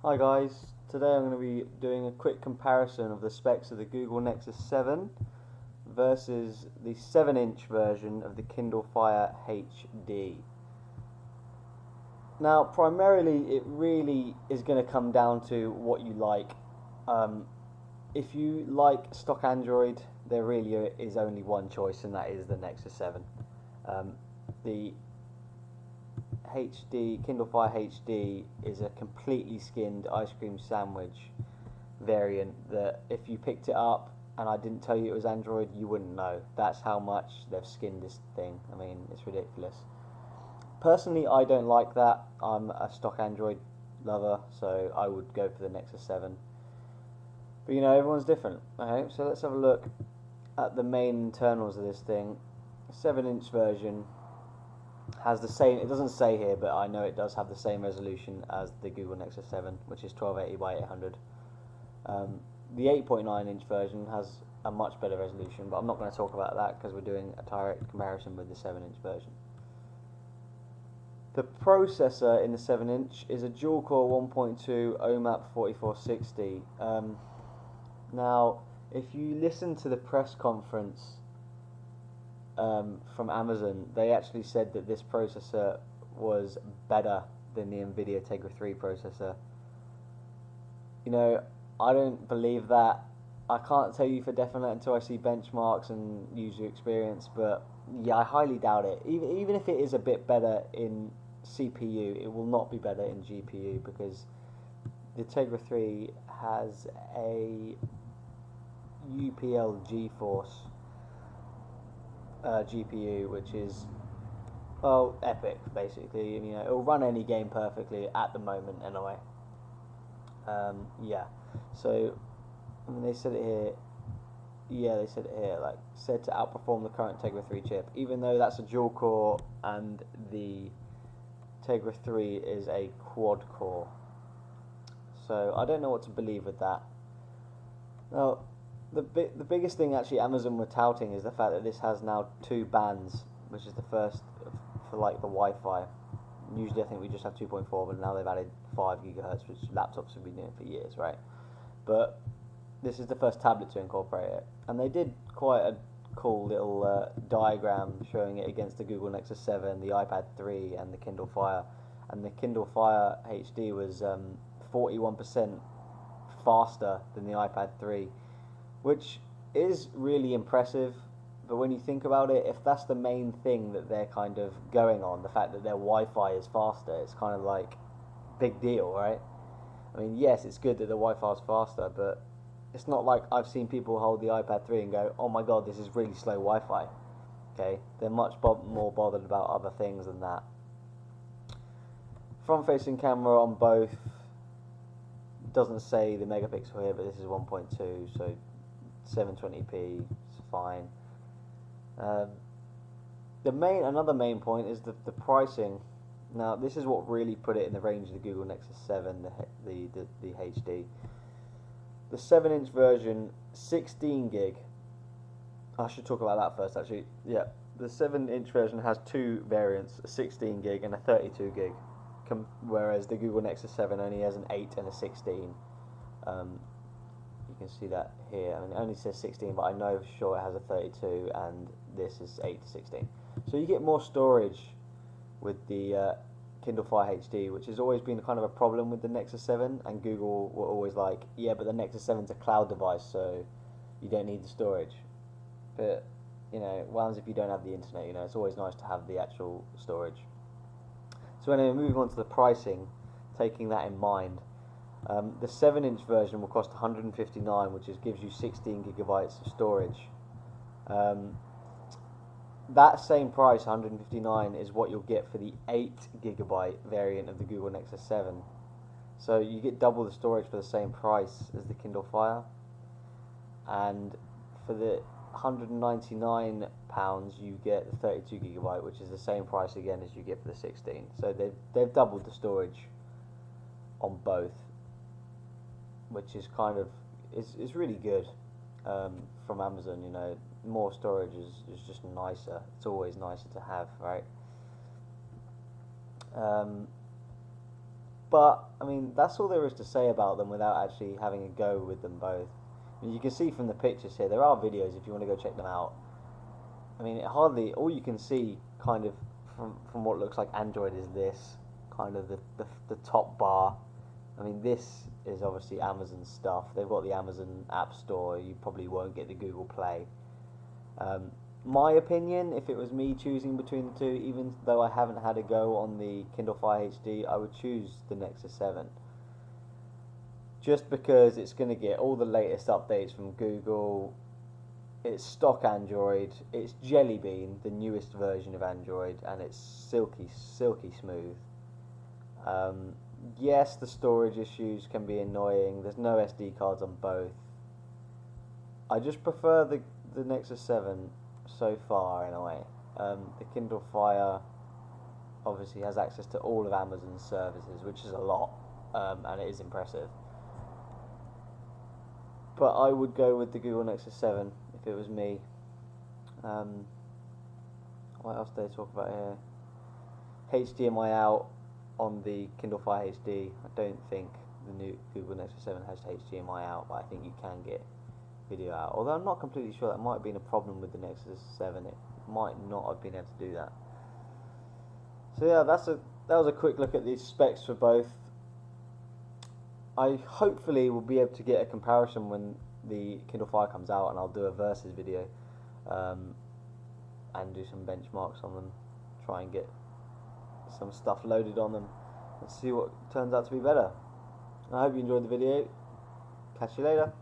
Hi guys, today I'm going to be doing a quick comparison of the specs of the Google Nexus 7 versus the 7-inch version of the Kindle Fire HD. Now primarily it really is going to come down to what you like. If you like stock Android, there really is only one choice, and that is the Nexus 7. The Kindle Fire HD is a completely skinned ice cream sandwich variant that if you picked it up and I didn't tell you it was Android, you wouldn't know. That's how much they've skinned this thing. I mean, it's ridiculous. Personally, I don't like that. I'm a stock Android lover, so I would go for the Nexus 7. But you know, everyone's different. Okay, so let's have a look at the main internals of this thing. 7-inch version has the same, it doesn't say here, but I know it does have the same resolution as the Google Nexus 7, which is 1280 by 800. The 8.9-inch version has a much better resolution, but I'm not going to talk about that because we're doing a direct comparison with the 7-inch version. The processor in the 7-inch is a dual-core 1.2 OMAP 4460. Now, if you listen to the press conference from Amazon, they actually said that this processor was better than the NVIDIA Tegra 3 processor. You know, I don't believe that. I can't tell you for definite until I see benchmarks and user experience, but yeah, I highly doubt it. Even if it is a bit better in CPU, it will not be better in GPU because the Tegra 3 has a UPL GeForce GPU, which is, well, epic basically. You know, it'll run any game perfectly at the moment anyway. Yeah, so I mean, they said it here. Yeah, they said it here, like, said to outperform the current Tegra 3 chip, even though that's a dual core and the Tegra 3 is a quad core. So I don't know what to believe with that. Now, the biggest thing actually Amazon were touting is the fact that this has now 2 bands, which is the first for like the Wi-Fi. Usually I think we just have 2.4, but now they've added 5 gigahertz, which laptops have been doing for years, right? But this is the first tablet to incorporate it, and they did quite a cool little diagram showing it against the Google Nexus 7, the iPad 3, and the Kindle Fire. And the Kindle Fire HD was 41% faster than the iPad 3, which is really impressive. But when you think about it, if that's the main thing that they're kind of going on, the fact that their Wi-Fi is faster, it's kind of like big deal, right? I mean, yes, it's good that the Wi-Fi is faster, but it's not like I've seen people hold the iPad 3 and go, oh my god, this is really slow Wi-Fi. Okay, they're much more bothered about other things than that. Front-facing camera on both doesn't say the megapixel here, but this is 1.2, so 720p is fine. Another main point is the pricing. Now, this is what really put it in the range of the Google Nexus 7, the HD. The 7-inch version, 16 gig. I should talk about that first, actually. Yeah, the 7-inch version has 2 variants, a 16 gig and a 32 gig, whereas the Google Nexus 7 only has an 8 and a 16. You can see that here. I mean, it only says 16, but I know for sure it has a 32, and this is 8 to 16. So you get more storage with the Kindle Fire HD, which has always been kind of a problem with the Nexus 7, and Google were always like, yeah, but the Nexus 7 is a cloud device, so you don't need the storage. But, you know, what happens if you don't have the internet? You know, it's always nice to have the actual storage. So anyway, moving on to the pricing, taking that in mind, the 7-inch version will cost $159, which gives you 16 gigabytes of storage. That same price, $159, is what you'll get for the 8 gigabyte variant of the Google Nexus 7. So you get double the storage for the same price as the Kindle Fire. And for the £199, you get the 32 gigabyte, which is the same price again as you get for the 16. So they've doubled the storage on both, which is kind of is really good from Amazon. You know, more storage is just nicer. It's always nicer to have, right? But I mean, that's all there is to say about them without actually having a go with them both. I mean, you can see from the pictures here, there are videos if you want to go check them out. I mean, all you can see kind of from what looks like Android is this kind of the top bar. I mean, this is obviously Amazon stuff. They've got the Amazon App Store. You probably won't get the Google Play. My opinion, if it was me choosing between the two, even though I haven't had a go on the Kindle Fire HD, I would choose the Nexus 7. Just because it's going to get all the latest updates from Google. It's stock Android. It's Jelly Bean, the newest version of Android, and it's silky smooth. Yes, the storage issues can be annoying. There's no SD cards on both. I just prefer the Nexus 7 so far, in a way. The Kindle Fire obviously has access to all of Amazon's services, which is a lot, and it is impressive. But I would go with the Google Nexus 7 if it was me. What else do they talk about here? HDMI out on the Kindle Fire HD. I don't think the new Google Nexus 7 has HDMI out, but I think you can get video out. Although I'm not completely sure, that might have been a problem with the Nexus 7. It might not have been able to do that. So yeah, that was a quick look at the specs for both. I hopefully will be able to get a comparison when the Kindle Fire comes out, and I'll do a versus video and do some benchmarks on them, try and get some stuff loaded on them and see what turns out to be better. I hope you enjoyed the video. Catch you later.